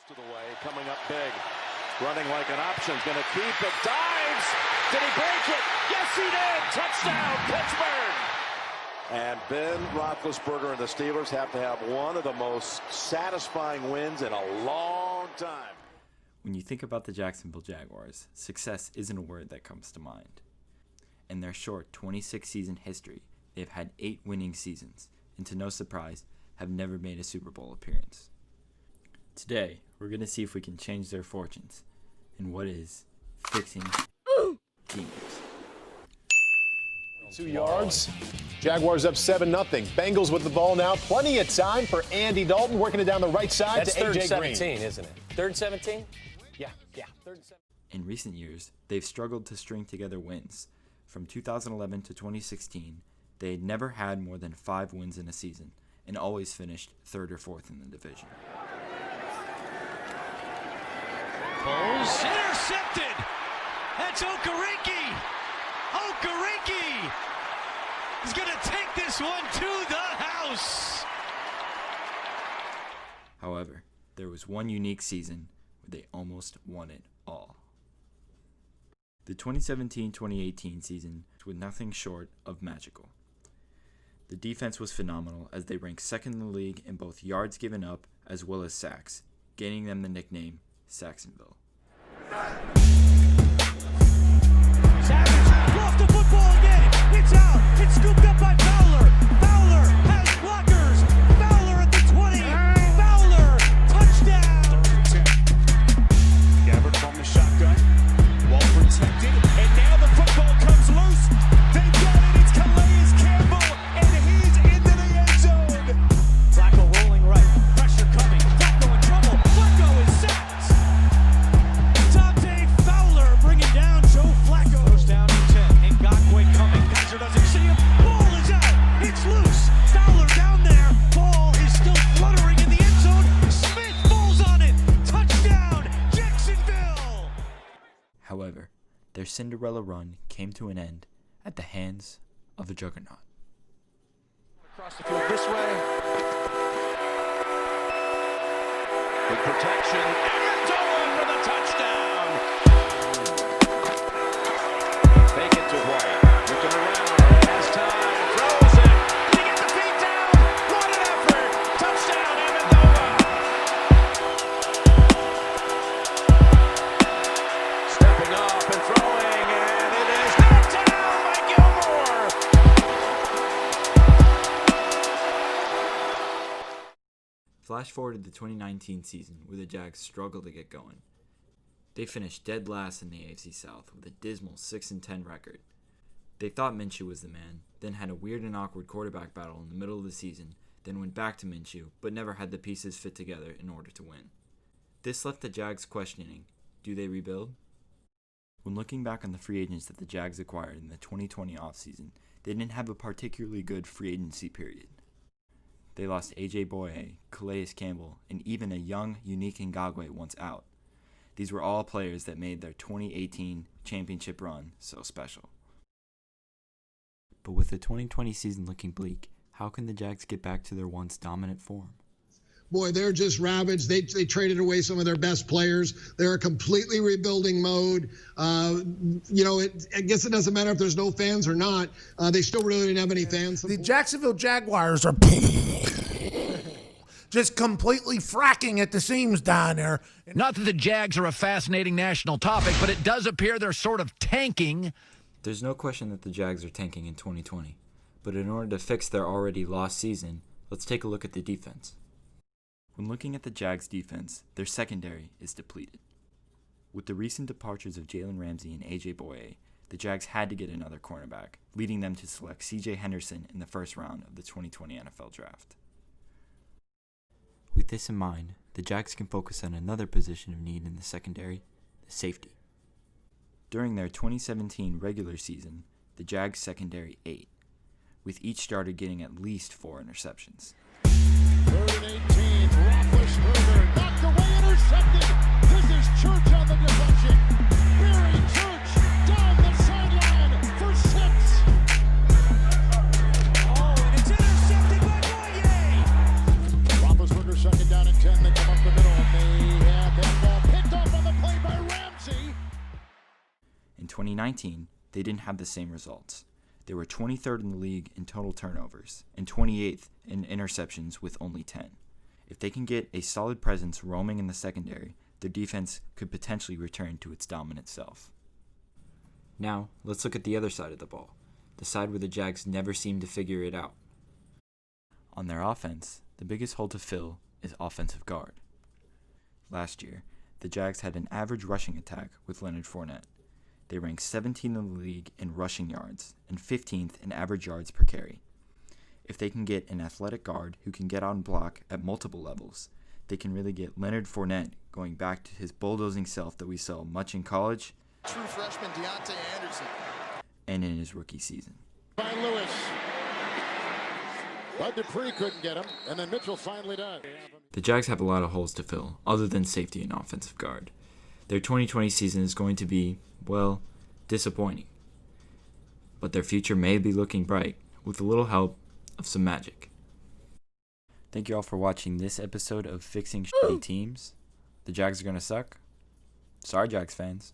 To the way, coming up big, running like an option, going to keep it, dives, did he break it? Yes, he did, touchdown, Pittsburgh! And Ben Roethlisberger and the Steelers have to have one of the most satisfying wins in a long time. When you think about the Jacksonville Jaguars, success isn't a word that comes to mind. In their short 26-season history, they've had 8 winning seasons, and to no surprise, have never made a Super Bowl appearance. Today, we're going to see if we can change their fortunes in what is fixing teams. 2 yards. Jaguars up 7-0. Bengals with the ball now. Plenty of time for Andy Dalton working it down the right side. That's to AJ Green. 17, isn't it? 3rd and 17? Yeah. 3rd and 17. In recent years, they've struggled to string together wins. From 2011 to 2016, they had never had more than 5 wins in a season and always finished 3rd or 4th in the division. Bowles intercepted. That's Okereke. Okereke is going to take this one to the house. However, there was one unique season where they almost won it all. The 2017-2018 season was nothing short of magical. The defense was phenomenal as they ranked 2nd in the league in both yards given up as well as sacks, gaining them the nickname Sacksonville. Savage lost the football again. It's out. It's scooped up by Fowler. Fowler has blockers. Fowler at the 20. Fowler, touchdown. 10. Gabbert from the shotgun. Well protected. And now the football comes loose. They got it. It's Calais Campbell. And he's into the end zone. Flacco rolling right. Pressure coming. Flacco in trouble. Flacco is sacked. Bringing down Joe Flacco. Goes down to 10. Ngakwe coming. Kaiser doesn't see him. Ball is out. It's loose. Fowler down there. Ball is still fluttering in the end zone. Smith falls on it. Touchdown, Jacksonville. However, their Cinderella run came to an end at the hands of a juggernaut. Across the field this way. Good protection. Amendola for the touchdown. Fake it to White. Looking around. Has time. Throws it. Did he get the feet down? What an effort. Touchdown, Amendola. Stepping up and throwing. And it is knocked down by Gilmore. Flash forward to the 2019 season where the Jags struggled to get going. They finished dead last in the AFC South with a dismal 6-10 record. They thought Minshew was the man, then had a weird and awkward quarterback battle in the middle of the season, then went back to Minshew, but never had the pieces fit together in order to win. This left the Jags questioning, do they rebuild? When looking back on the free agents that the Jags acquired in the 2020 offseason, they didn't have a particularly good free agency period. They lost AJ Boye, Calais Campbell, and even a young, unique Ngakwe once out. These were all players that made their 2018 championship run so special. But with the 2020 season looking bleak, how can the Jags get back to their once dominant form? Boy, they're just ravaged. They traded away some of their best players. They're a completely rebuilding mode. I guess it doesn't matter if there's no fans or not. They still really didn't have any fans. The Jacksonville Jaguars are just completely fracking at the seams down there. Not that the Jags are a fascinating national topic, but it does appear they're sort of tanking. There's no question that the Jags are tanking in 2020. But in order to fix their already lost season, let's take a look at the defense. When looking at the Jags' defense, their secondary is depleted. With the recent departures of Jalen Ramsey and AJ Boye, the Jags had to get another cornerback, leading them to select CJ Henderson in the first round of the 2020 NFL Draft. With this in mind, the Jags can focus on another position of need in the secondary, the safety. During their 2017 regular season, the Jags secondary ate, with each starter getting at least 4 interceptions. 3rd and 18, Roethlisberger knocked away, intercepted. This is Church on the deflection. Barry Church down the sideline for 6. Oh, and it's intercepted by Boye. Roethlisberger 2nd down and 10. They come up the middle and they have 2019, they didn't have the same results. They were 23rd in the league in total turnovers and 28th in interceptions with only 10. If they can get a solid presence roaming in the secondary, their defense could potentially return to its dominant self. Now, let's look at the other side of the ball, the side where the Jags never seem to figure it out. On their offense, the biggest hole to fill is offensive guard. Last year, the Jags had an average rushing attack with Leonard Fournette. They ranked 17th in the league in rushing yards and 15th in average yards per carry. If they can get an athletic guard who can get on block at multiple levels, they can really get Leonard Fournette going back to his bulldozing self that we saw much in college, True freshman Deontay Anderson. and in his rookie season. By Lewis. Bud Dupree couldn't get him, and then Mitchell finally does. The Jags have a lot of holes to fill, other than safety and offensive guard. Their 2020 season is going to be, well, disappointing. But their future may be looking bright, with a little help of some magic. Thank you all for watching this episode of Fixing Shitty Teams. The Jags are going to suck. Sorry, Jags fans.